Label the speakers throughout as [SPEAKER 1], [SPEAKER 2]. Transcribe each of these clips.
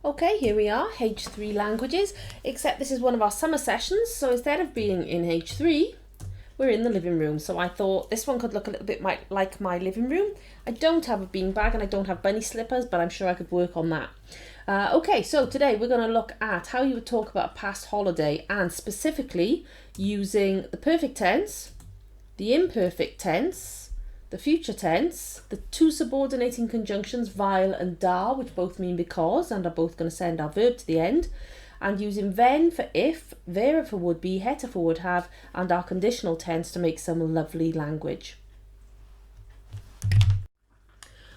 [SPEAKER 1] Okay, here we are, H3 languages, except this is one of our summer sessions, so instead of being in H3, we're in the living room. So I thought this one could look a little bit like my living room. I don't have a beanbag and I don't have bunny slippers, but I'm sure I could work on that. Okay, so today we're going to look at how you would talk about a past holiday, and specifically using the perfect tense, the imperfect tense, the future tense, the two subordinating conjunctions weil and da, which both mean because and are both going to send our verb to the end, and using wenn for if, wäre for would be, hätte for would have, and our conditional tense to make some lovely language.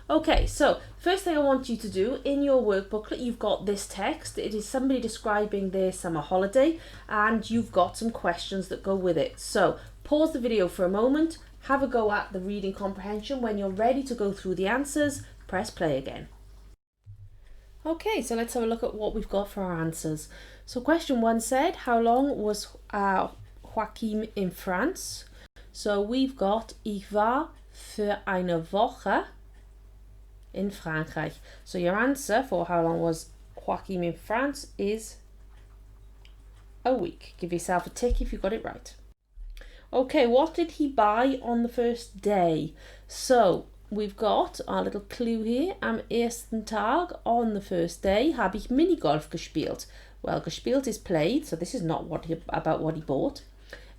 [SPEAKER 1] Okay, so first thing I want you to do, in your workbooklet you've got this text. It is somebody describing their summer holiday and you've got some questions that go with it. So pause the video for a moment, have a go at the reading comprehension. When you're ready to go through the answers, press play again. Okay, so let's have a look at what we've got for our answers. So question 1 said, how long was Joachim in France? So we've got, ich war für eine Woche in Frankreich. So your answer for how long was Joachim in France is a week. Give yourself a tick if you got it right. Okay, what did he buy on the first day? So we've got our little clue here. Am ersten Tag, on the first day, habe ich Minigolf gespielt. Well, gespielt is played, so this is not about what he bought.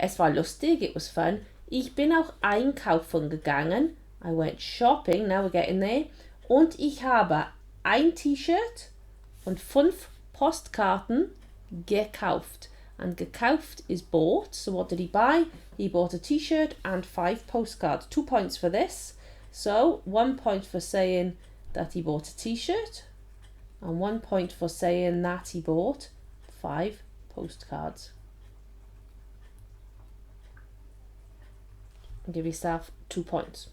[SPEAKER 1] Es war lustig, it was fun. Ich bin auch einkaufen gegangen. I went shopping, now we're getting there. Und ich habe ein T-Shirt und 5 Postkarten gekauft. And gekauft is bought. So what did he buy? He bought a T-shirt and 5 postcards. 2 points for this. So 1 point for saying that he bought a T-shirt and 1 point for saying that he bought 5 postcards. And give yourself 2 points.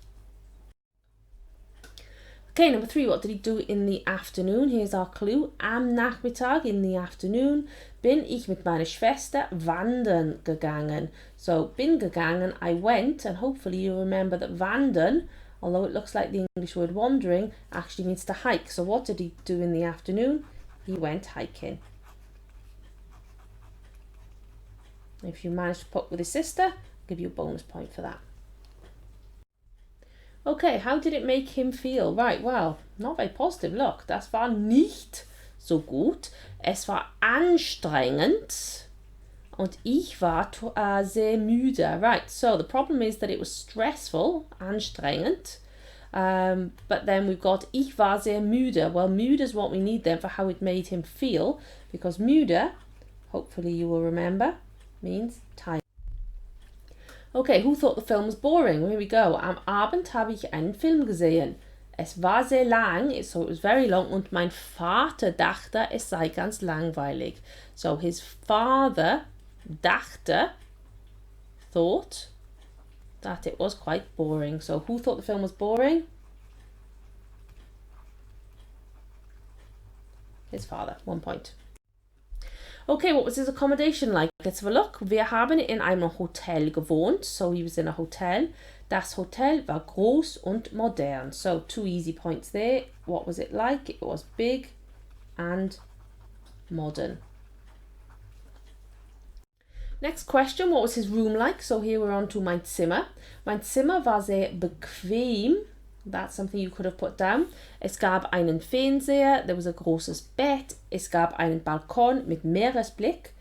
[SPEAKER 1] Okay, number 3, what did he do in the afternoon? Here's our clue. Am Nachmittag, in the afternoon, bin ich mit meiner Schwester wandern gegangen. So, bin gegangen, I went, and hopefully you remember that wandern, although it looks like the English word wandering, actually means to hike. So what did he do in the afternoon? He went hiking. If you manage to put with his sister, I'll give you a bonus point for that. Okay, how did it make him feel? Right, well, not very positive. Look, das war nicht so gut. Es war anstrengend. Und ich war sehr müde. Right, so the problem is that it was stressful, anstrengend. But then we've got ich war sehr müde. Well, müde is what we need then for how it made him feel. Because müde, hopefully you will remember, means tired. Okay, who thought the film was boring? Well, here we go. Am Abend habe ich einen Film gesehen. Es war sehr lang, so it was very long, und mein Vater dachte, es sei ganz langweilig. So his father dachte, thought, that it was quite boring. So who thought the film was boring? His father, 1 point. Okay, what was his accommodation like? Let's have a look. Wir haben in einem Hotel gewohnt. So he was in a hotel. Das Hotel war groß und modern. So 2 easy points there. What was it like? It was big and modern. Next question, what was his room like? So here we're on to mein Zimmer. Mein Zimmer war sehr bequem. That's something you could have put down. Es gab einen Fernseher, there was a großes Bett. Es gab einen Balkon mit Meeresblick.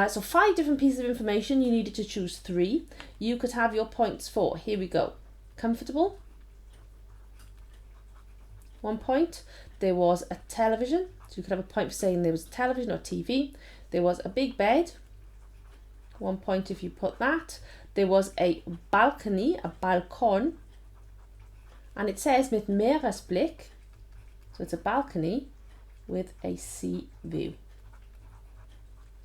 [SPEAKER 1] So 5 different pieces of information, you needed to choose 3. You could have your points for, here we go. Comfortable, 1 point. There was a television, so you could have a point for saying there was a television or TV. There was a big bed, 1 point if you put that. There was a balcony, a balkon. And it says mit Meeresblick, so it's a balcony with a sea view.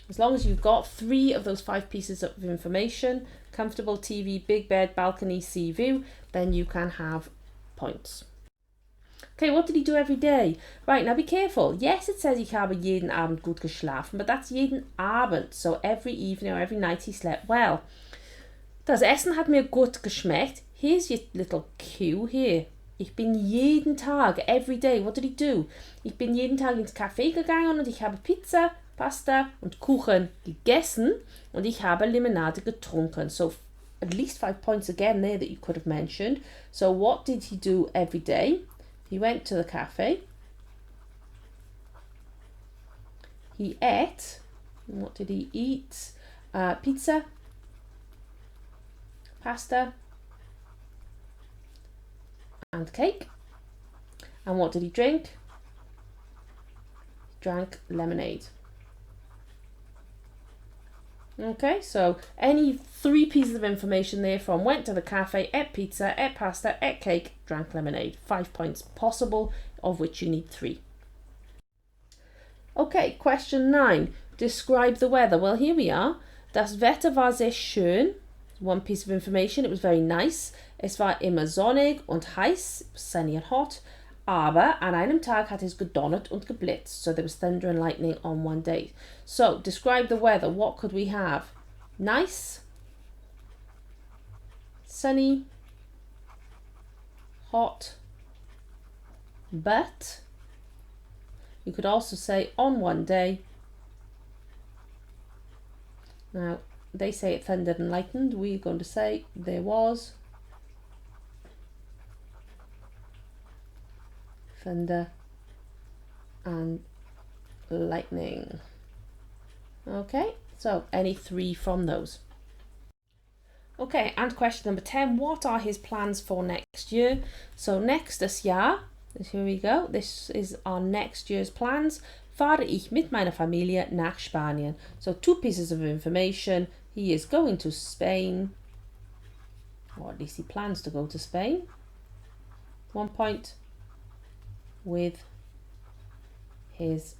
[SPEAKER 1] As long as you've got 3 of those 5 pieces of information, comfortable, TV, big bed, balcony, sea view, then you can have points. Okay, what did he do every day? Right, now be careful. Yes, it says ich habe jeden Abend gut geschlafen, but that's jeden Abend. So every evening or every night he slept well. Das Essen hat mir gut geschmeckt. Here's your little cue here. Ich bin jeden Tag, every day. What did he do? Ich bin jeden Tag ins Café gegangen und ich habe Pizza, Pasta und Kuchen gegessen und ich habe Limonade getrunken. So at least 5 points again there that you could have mentioned. So what did he do every day? He went to the cafe. He ate. What did he eat? Pizza, pasta, and cake. And what did he drink? He drank lemonade. Okay, so any 3 pieces of information there from went to the cafe, ate pizza, ate pasta, ate cake, drank lemonade. 5 points possible, of which you need 3. Okay, question 9. Describe the weather. Well, here we are. Das Wetter war sehr schön. 1 piece of information. It was very nice. Es war immer sonnig und heiß. Sunny and hot. Aber an einem Tag hat es gedonnert und geblitzt. So there was thunder and lightning on one day. So describe the weather. What could we have? Nice. Sunny. Hot. But. You could also say on one day. Now, they say it thundered and lightened. We're going to say there was thunder and lightning. Okay, so any 3 from those. Okay, and question number 10. What are his plans for next year? So nächstes Jahr, here we go. This is our next year's plans. Fahre ich mit meiner Familie nach Spanien. So 2 pieces of information. He is going to Spain, or at least he plans to go to Spain. 1 point. With his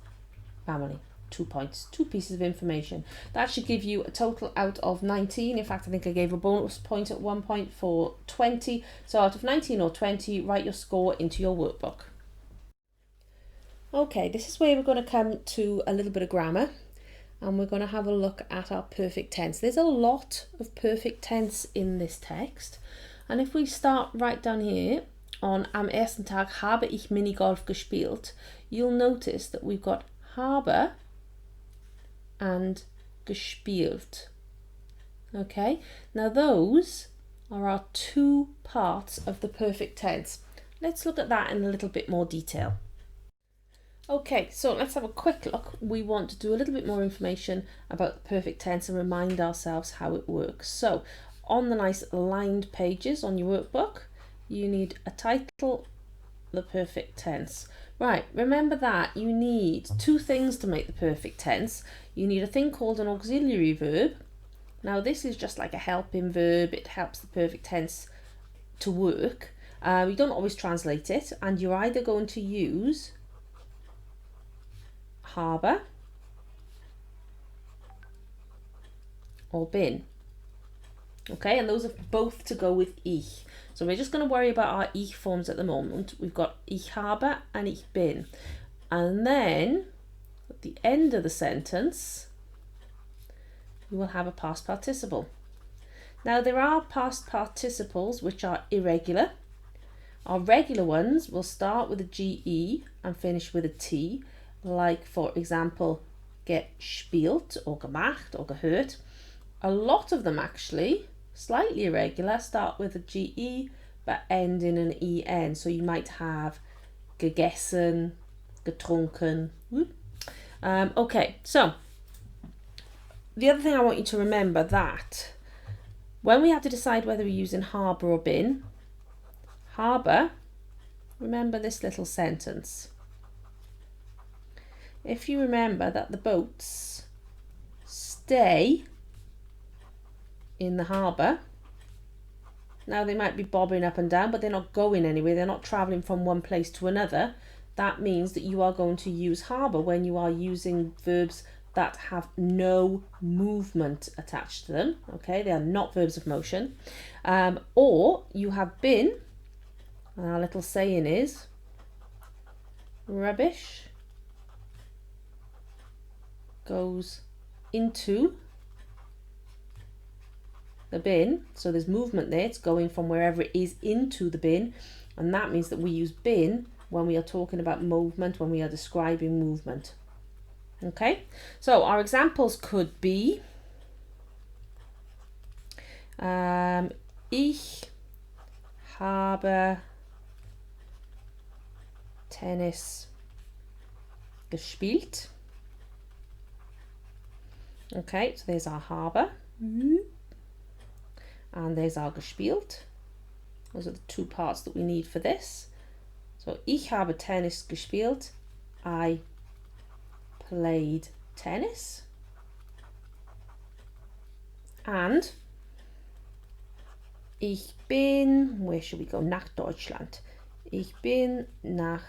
[SPEAKER 1] family. 2 points. 2 pieces of information. That should give you a total out of 19. In fact, I think I gave a bonus point at 1 point for 20. So out of 19 or 20, write your score into your workbook. Okay, this is where we're going to come to a little bit of grammar, and we're going to have a look at our perfect tense. There's a lot of perfect tense in this text, and if we start right down here on am ersten Tag habe ich Minigolf gespielt, you'll notice that we've got habe and gespielt. Okay, now those are our 2 parts of the perfect tense. Let's look at that in a little bit more detail. Okay, so let's have a quick look. We want to do a little bit more information about the perfect tense and remind ourselves how it works. So on the nice lined pages on your workbook, you need a title, the perfect tense. Right, remember that you need 2 things to make the perfect tense. You need a thing called an auxiliary verb. Now this is just like a helping verb. It helps the perfect tense to work. You don't always translate it, and you're either going to use habe or bin. Okay, and those are both to go with ich. So we're just going to worry about our ich forms at the moment. We've got ich habe and ich bin. And then at the end of the sentence, you will have a past participle. Now there are past participles which are irregular. Our regular ones will start with a GE and finish with a T, like for example, gespielt or gemacht or gehört. A lot of them actually, slightly irregular, start with a GE but end in an EN. So you might have gegessen, getrunken. Okay, so the other thing I want you to remember that when we have to decide whether we're using habe or bin, habe, remember this little sentence. If you remember that the boats stay in the harbour, now they might be bobbing up and down, but they're not going anywhere, they're not travelling from one place to another. That means that you are going to use harbour when you are using verbs that have no movement attached to them. Okay, they are not verbs of motion. Or you have been, and our little saying is rubbish goes into the bin. So there's movement there, it's going from wherever it is into the bin. And that means that we use bin when we are talking about movement, when we are describing movement. Okay, so our examples could be ich habe Tennis gespielt. Okay, so there's our habe. And there's our gespielt. Those are the two parts that we need for this. So ich habe Tennis gespielt. I played tennis. And ich bin, where should we go? Nach Deutschland. Ich bin nach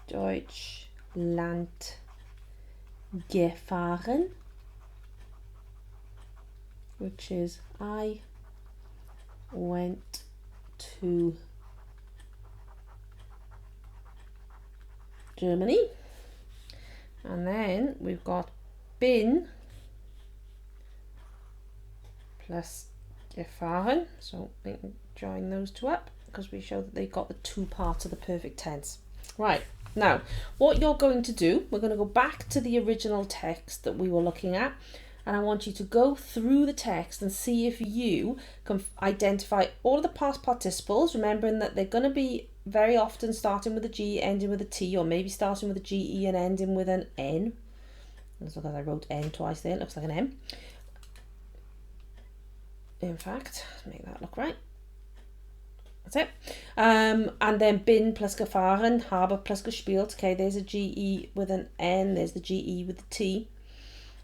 [SPEAKER 1] Deutschland gefahren, which is I went to Germany. And then we've got bin plus gefahren. So we can join those two up because we show that they've got the two parts of the perfect tense. Right, now what you're going to do, we're going to go back to the original text that we were looking at, and I want you to go through the text and see if you can identify all of the past participles, remembering that they're going to be very often starting with a G, ending with a T, or maybe starting with a GE and ending with an N. As long as I wrote N twice there, it looks like an M. In fact, make that look right. That's it. And then bin plus gefahren, habe plus gespielt. Okay, there's a GE with an N, there's the GE with the T.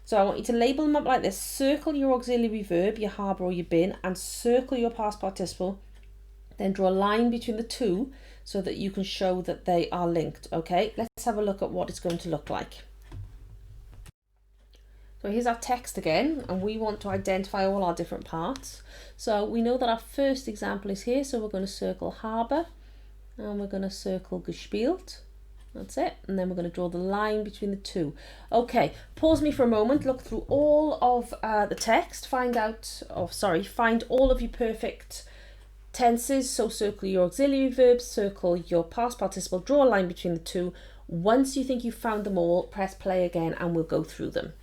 [SPEAKER 1] So I want you to label them up like this. Circle your auxiliary verb, your habe or your bin, and circle your past participle. Then draw a line between the two so that you can show that they are linked. Okay, let's have a look at what it's going to look like. So here's our text again, and we want to identify all our different parts. So we know that our first example is here, so we're going to circle habe, and we're going to circle gespielt. That's it, and then we're going to draw the line between the two. Okay, pause me for a moment, look through all of the text, find all of your perfect tenses. So circle your auxiliary verbs, circle your past participle, draw a line between the two. Once you think you've found them all, press play again and we'll go through them.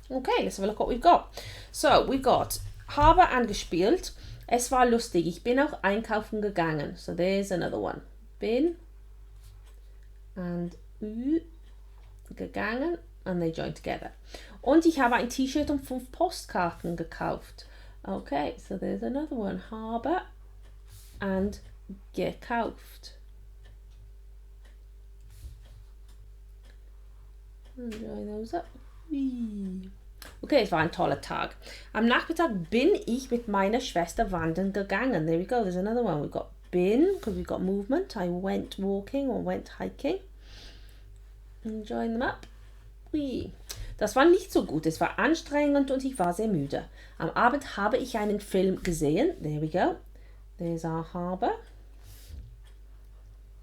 [SPEAKER 1] Okay, let's have a look what we've got. So we've got habe and gespielt. Es war lustig. Ich bin auch einkaufen gegangen. So there's another one. Bin and gegangen, and they join together. Und ich habe ein T-Shirt und 5 Postkarten gekauft. Okay, so there's another one. Habe and gekauft. And join those up. Okay, es war ein toller Tag. Am Nachmittag bin ich mit meiner Schwester wandern gegangen. There we go, there's another one. We've got bin, because we've got movement. I went walking or went hiking. And join them up. Das war nicht so gut. Es war anstrengend und ich war sehr müde. Am Abend habe ich einen Film gesehen. There we go. There's our habe.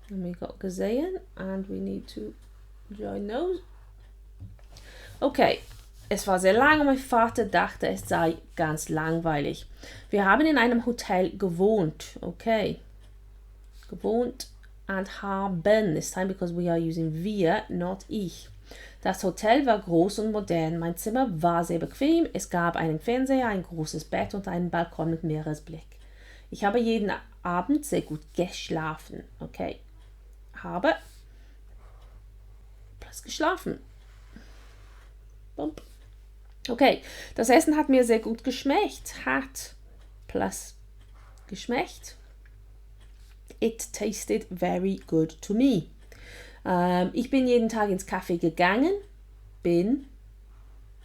[SPEAKER 1] And we got gesehen. And we need to join those. Okay, es war sehr lang und mein Vater dachte, es sei ganz langweilig. Wir haben in einem Hotel gewohnt. Okay, gewohnt and haben this time because we are using wir, not ich. Das Hotel war groß und modern. Mein Zimmer war sehr bequem. Es gab einen Fernseher, ein großes Bett und einen Balkon mit Meeresblick. Ich habe jeden Abend sehr gut geschlafen. Okay, habe plus geschlafen. Bump. Okay, das Essen hat mir sehr gut geschmeckt. Hat plus geschmeckt. It tasted very good to me. Ich bin jeden Tag ins Café gegangen. Bin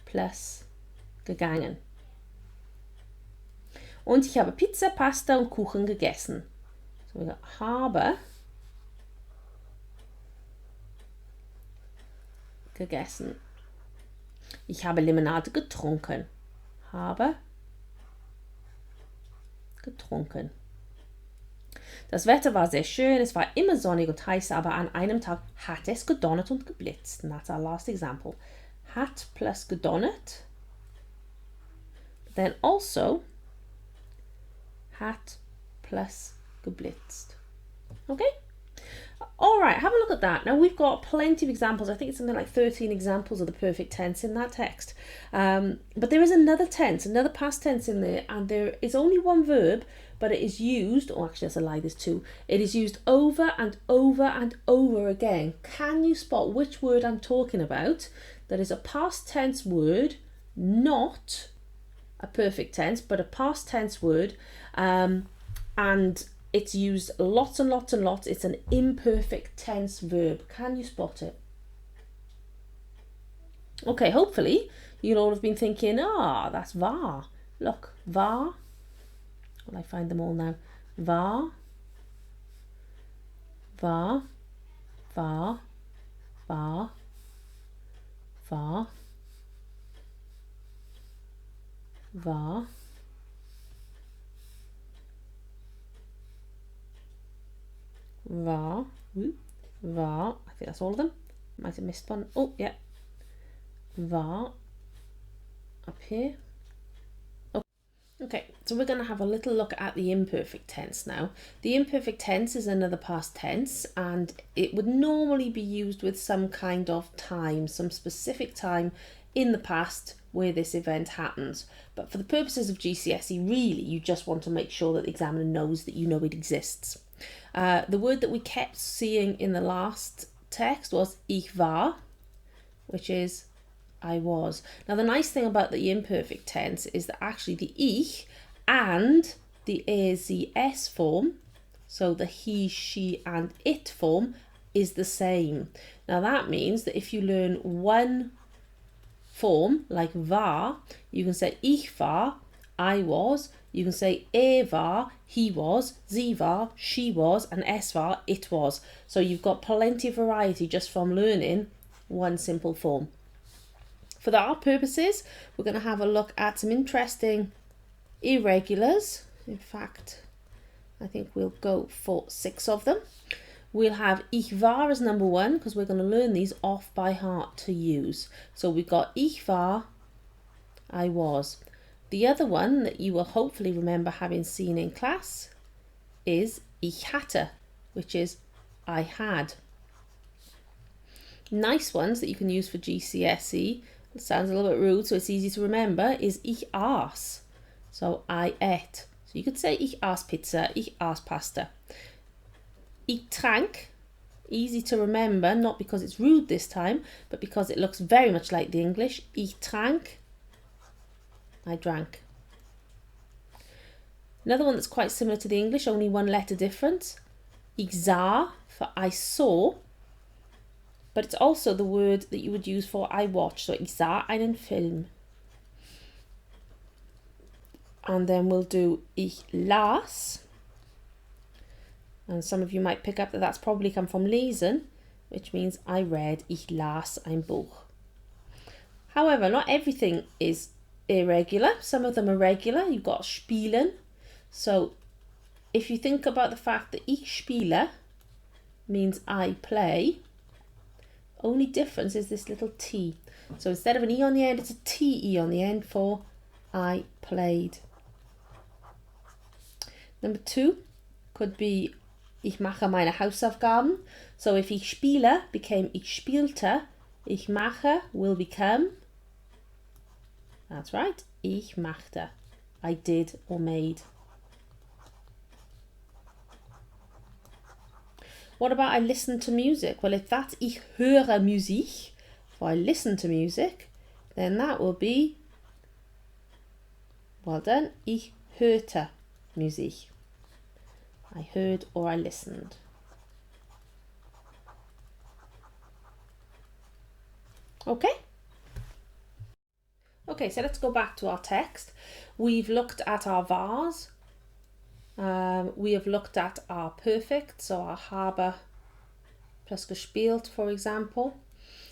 [SPEAKER 1] plus gegangen. Und ich habe Pizza, Pasta und Kuchen gegessen. So, wir habe gegessen. Ich habe Limonade getrunken. Habe getrunken. Das Wetter war sehr schön. Es war immer sonnig und heiß, aber an einem Tag hat es gedonnert und geblitzt. And that's our last example. Hat plus gedonnert then also hat plus geblitzt. Okay? All right, have a look at that. Now we've got plenty of examples. I think it's something like 13 examples of the perfect tense in that text. But there is another tense, another past tense in there, and there is only one verb, but it is used, or actually that's a lie, there's two. It is used over and over and over again. Can you spot which word I'm talking about? That is a past tense word, not a perfect tense, but a past tense word, and it's used lots and lots and lots. It's an imperfect tense verb. Can you spot it? Okay, hopefully you'll all have been thinking, that's war. Look, war. Well, I find them all now. War, war, war, war, war, war, war, war. I think that's all of them. Might have missed one. Oh, yeah. War up here. Okay, so we're going to have a little look at the imperfect tense now. The imperfect tense is another past tense, and it would normally be used with some kind of time, some specific time in the past where this event happens. But for the purposes of GCSE, really, you just want to make sure that the examiner knows that you know it exists. The word that we kept seeing in the last text was ich war, which is I was. Now the nice thing about the imperfect tense is that actually the ich and the es form, so the he, she and it form, is the same. Now that means that if you learn one form like war, you can say ich war, I was. You can say war, he was, sie war, she was, and es war, it was. So you've got plenty of variety just from learning one simple form. For our purposes, we're going to have a look at some interesting irregulars. In fact, I think we'll go for 6 of them. We'll have ich war as number 1 because we're going to learn these off by heart to use. So we've got ich war, I was. The other one that you will hopefully remember having seen in class is ich hatte, which is I had. Nice ones that you can use for GCSE. It sounds a little bit rude, so it's easy to remember, is ich aß. So I ate. So you could say ich aß Pizza, ich aß pasta. Ich trank, easy to remember, not because it's rude this time, but because it looks very much like the English. Ich trank, I drank. Another one that's quite similar to the English, only one letter difference. Ich sah for I saw. But it's also the word that you would use for I watched. So ich sah einen Film. And then we'll do ich las. And some of you might pick up that that's probably come from lesen, which means I read. Ich las ein Buch. However, not everything is irregular. Some of them are regular. You've got spielen. So if you think about the fact that ich spiele means I play, only difference is this little T. So instead of an E on the end, it's a T-E on the end for I played. Number 2 could be ich mache meine Hausaufgaben. So if ich spiele became ich spielte, ich mache will become, that's right, ich machte. I did or made. What about I listen to music? Well, if that's ich höre Musik, if I listen to music, then that will be, well done, ich hörte Musik. I heard or I listened. Okay? Okay, so let's go back to our text. We've looked at our wars. We have looked at our perfect, so our habe plus gespielt, for example.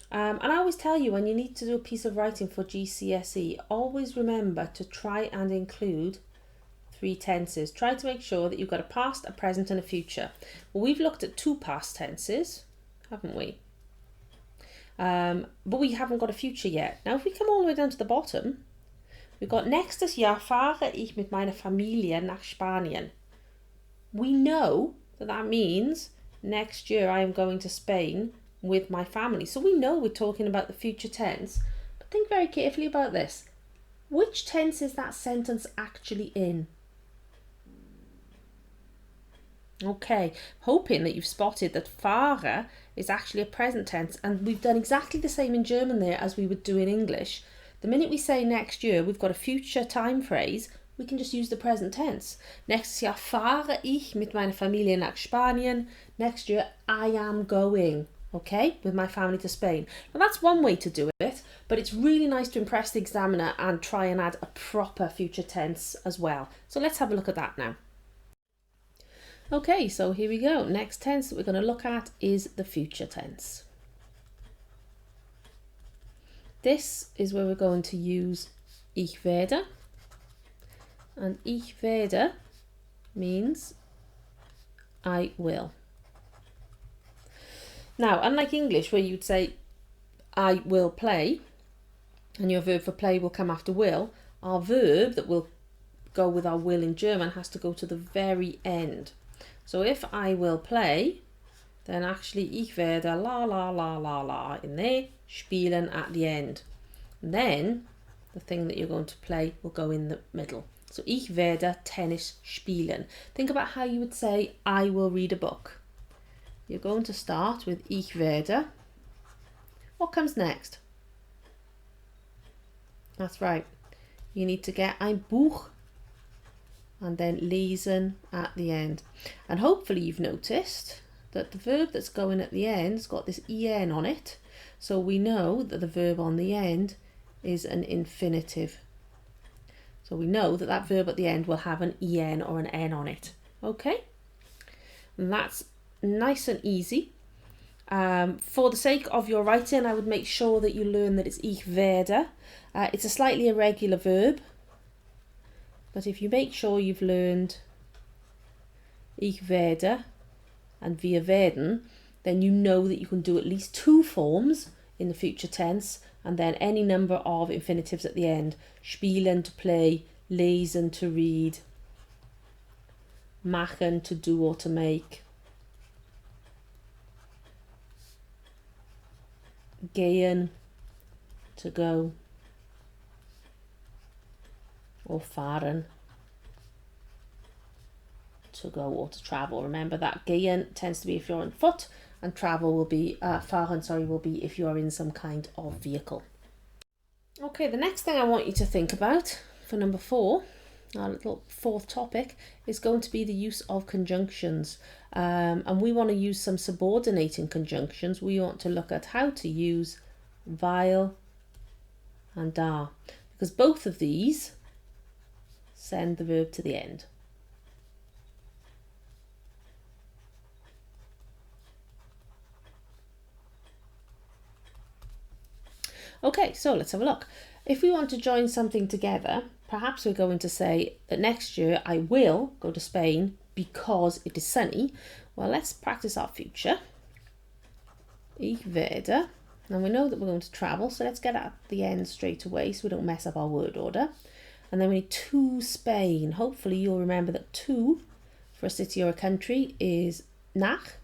[SPEAKER 1] And I always tell you, when you need to do a piece of writing for GCSE, always remember to try and include 3 tenses. Try to make sure that you've got a past, a present and a future. Well, we've looked at 2 past tenses, haven't we? But we haven't got a future yet. Now, if we come all the way down to the bottom, We've got nächstes Jahr fahre ich mit meiner Familie nach Spanien. We know that that means next year I am going to Spain with my family. So we know we're talking about the future tense, but think very carefully about this. Which tense is that sentence actually in? Okay, hoping that you've spotted that fahre is actually a present tense, and we've done exactly the same in German there as we would do in English. The minute we say next year, we've got a future time phrase, we can just use the present tense. Nächstes Jahr fahre ich mit meiner Familie nach Spanien. Next year I am going, okay, with my family to Spain. Now that's one way to do it, but it's really nice to impress the examiner and try and add a proper future tense as well. So let's have a look at that now. Okay, so here we go. Next tense that we're going to look at is the future tense. This is where we're going to use ich werde. And ich werde means I will. Now, unlike English where you'd say I will play, and your verb for play will come after will, our verb that will go with our will in German has to go to the very end. So if I will play, then actually ich werde la la la la la in there, spielen at the end. And then the thing that you're going to play will go in the middle. So ich werde Tennis spielen. Think about how you would say I will read a book. You're going to start with ich werde. What comes next? That's right. You need to get ein Buch and then lesen at the end. And hopefully you've noticed that the verb that's going at the end's got this en on it. So we know that the verb on the end is an infinitive. So we know that that verb at the end will have an en or an n on it. Okay? And that's nice and easy. For the sake of your writing, I would make sure that you learn that it's ich werde. It's a slightly irregular verb. But if you make sure you've learned ich werde and wir werden, then you know that you can do at least two forms in the future tense and then any number of infinitives at the end. Spielen, to play, lesen, to read, machen, to do or to make, gehen, to go, or fahren, to go or to travel. Remember that gehen tends to be if you're on foot, and travel will be, fahren, will be if you're in some kind of vehicle. Okay, the next thing I want you to think about for number 4, our little fourth topic, is going to be the use of conjunctions. And we want to use some subordinating conjunctions. We want to look at how to use weil and da, because both of these send the verb to the end. Okay, so let's have a look. If we want to join something together, perhaps we're going to say that next year I will go to Spain because it is sunny. Well, let's practice our future. Ich werde. And we know that we're going to travel, so let's get at the end straight away so we don't mess up our word order. And then we need to Spain. Hopefully you'll remember that to for a city or a country is nach.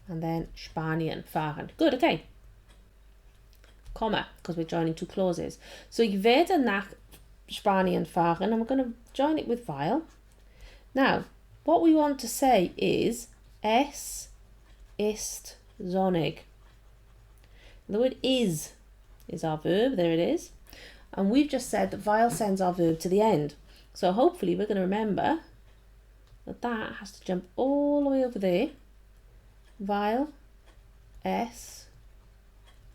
[SPEAKER 1] And then Spanien, fahren. Good, okay. Comma, because we're joining two clauses. So ich werde nach Spanien fahren, and we're going to join it with weil. Now, what we want to say is es ist sonnig. The word is our verb, there it is. And we've just said that weil sends our verb to the end. So hopefully we're going to remember that that has to jump all the way over there. Weil es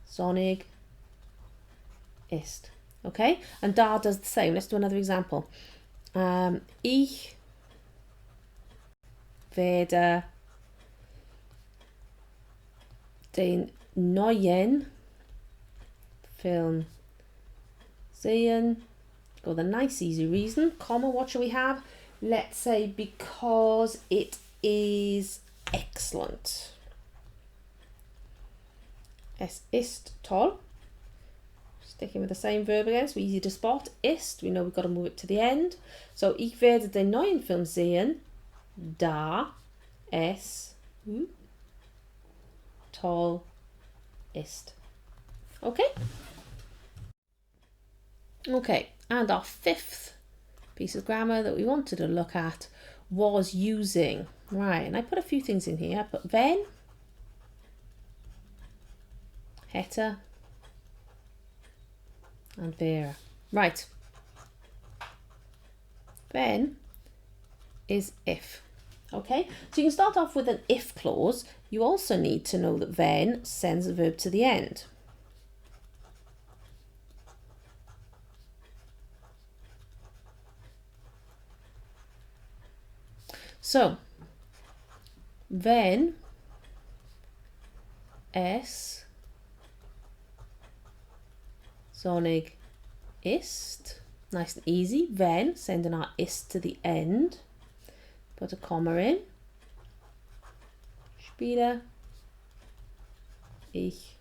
[SPEAKER 1] sonnig ist. Okay? And da does the same. Let's do another example. Ich werde den neuen Film sehen. Go the nice easy reason. Comma, what shall we have? Let's say because it is excellent. Es ist toll. Sticking with the same verb again, so easy to spot. Ist, we know we've got to move it to the end. So, ich werde den neuen Film sehen, da es toll ist. Okay? Okay, and our fifth piece of grammar that we wanted to look at was using. Right, and I put a few things in here. I put wenn, hätte, and wäre. Right. Wenn is if. Okay, so you can start off with an if clause. You also need to know that wenn sends a verb to the end. So, wenn es sonnig ist, nice and easy. Wenn, sending our ist to the end. Put a comma in. Spiele ich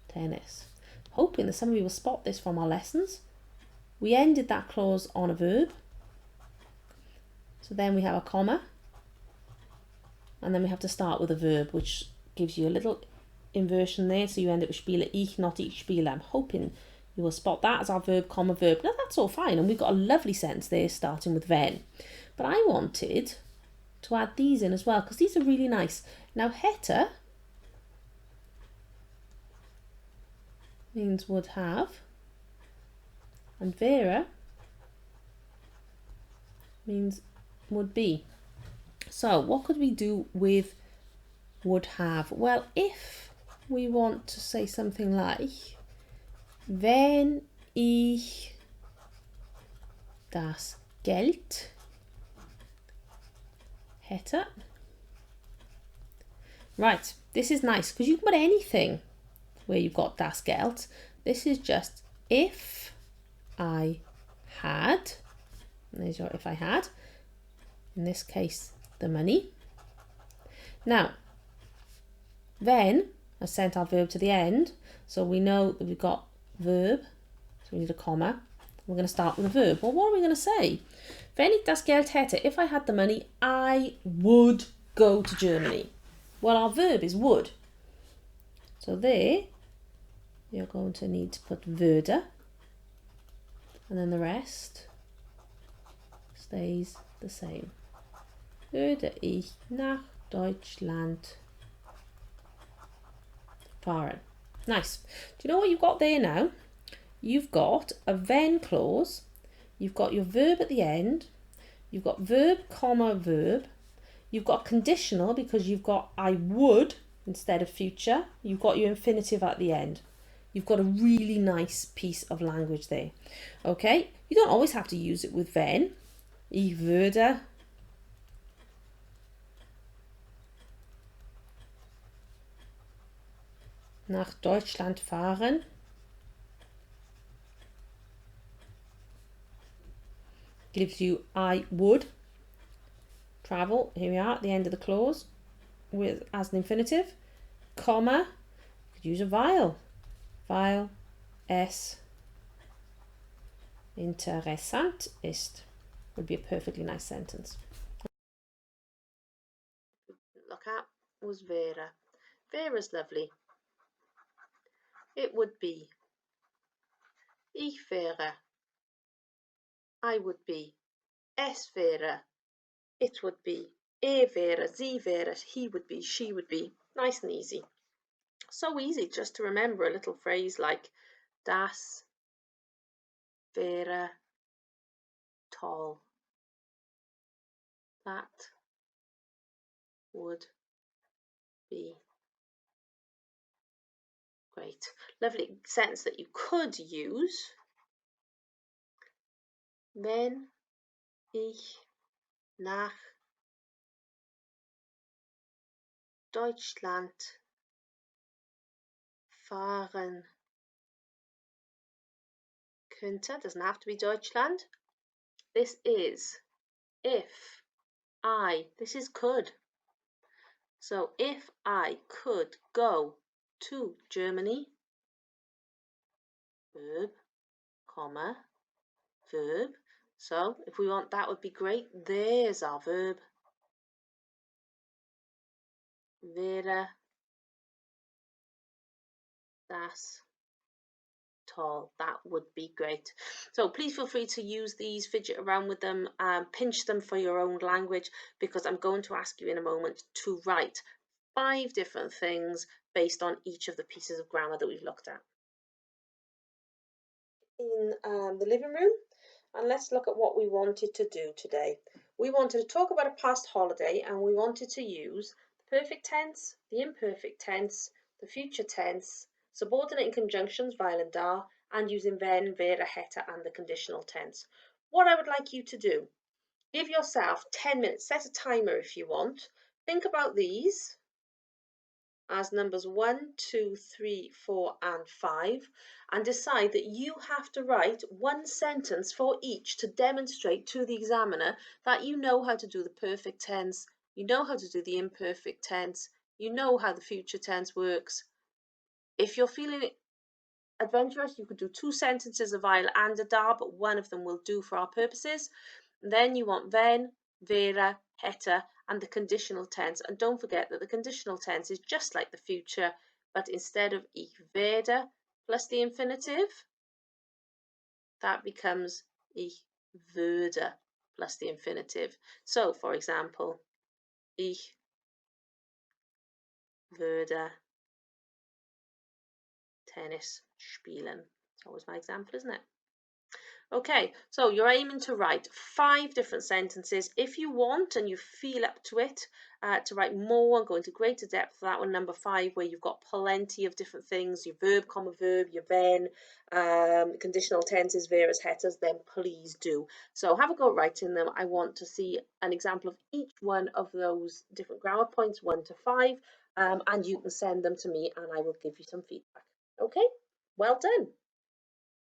[SPEAKER 1] Tennis. Hoping that some of you will spot this from our lessons. We ended that clause on a verb. So then we have a comma. And then we have to start with a verb, which gives you a little inversion there. So you end up with spiele ich, not ich spiele. I'm hoping you will spot that as our verb, comma, verb. Now that's all fine. And we've got a lovely sentence there starting with wenn. But I wanted to add these in as well, because these are really nice. Now, hätte means would have, and wäre means would be. So what could we do with would have? Well, if we want to say something like, wenn ich das Geld hätte. Right, this is nice because you can put anything where you've got das Geld. This is just if I had, and there's your if I had, in this case the money. Now, wenn has sent our verb to the end, so we know that we've got verb, so we need a comma. We're going to start with a verb. Well, what are we going to say? Wenn ich das Geld hätte, if I had the money, I would go to Germany. Well, our verb is would. So there, you're going to need to put würde, and then the rest stays the same. Würde ich nach Deutschland fahren. Nice. Do you know what you've got there now? You've got a wenn clause, you've got your verb at the end, you've got verb, comma, verb, you've got conditional because you've got I would instead of future, you've got your infinitive at the end. You've got a really nice piece of language there. Okay, you don't always have to use it with wenn. Ich würde nach Deutschland fahren. Gives you I would travel. Here we are at the end of the clause with as an infinitive, comma, you could use a weil. Weil es interessant ist would be a perfectly nice sentence. Look at was wäre. Wäre's lovely. It would be. Ich wäre. I would be. Es wäre. It would be. Wäre. Sie wäre. He would be. She would be. Nice and easy. So easy just to remember a little phrase like das wäre toll. That would be great. Lovely sentence that you could use. Wenn ich nach Deutschland fahren könnte. Doesn't have to be Deutschland. This is if I. This is could. So if I could go to Germany, verb, comma, verb. So if we want that would be great. There's our verb. Wäre das toll. That would be great. So please feel free to use these, fidget around with them, pinch them for your own language, because I'm going to ask you in a moment to write 5 different things based on each of the pieces of grammar that we've looked at. In the living room, and let's look at what we wanted to do today. We wanted to talk about a past holiday, and we wanted to use the perfect tense, the imperfect tense, the future tense, subordinating conjunctions, weil and da, and using wenn, wäre, hätte, and the conditional tense. What I would like you to do, give yourself 10 minutes, set a timer if you want, think about these as numbers 1, 2, 3, 4, and 5, and decide that you have to write one sentence for each to demonstrate to the examiner that you know how to do the perfect tense, you know how to do the imperfect tense, you know how the future tense works. If you're feeling adventurous, you could do 2 sentences of weil and a da, but one of them will do for our purposes. And then you want wenn, wäre, hätte, and the conditional tense. And don't forget that the conditional tense is just like the future, but instead of ich werde plus the infinitive, that becomes ich würde plus the infinitive. So, for example, ich würde Tennis spielen. It's always my example, isn't it? Okay, so you're aiming to write 5 different sentences. If you want and you feel up to it, to write more and go into greater depth for that one, number 5, where you've got plenty of different things, your verb, comma, verb, your wenn, conditional tenses, various hetters, then please do. So have a go at writing them. I want to see an example of each one of those different grammar points, 1 to 5, and you can send them to me and I will give you some feedback. Okay, well done.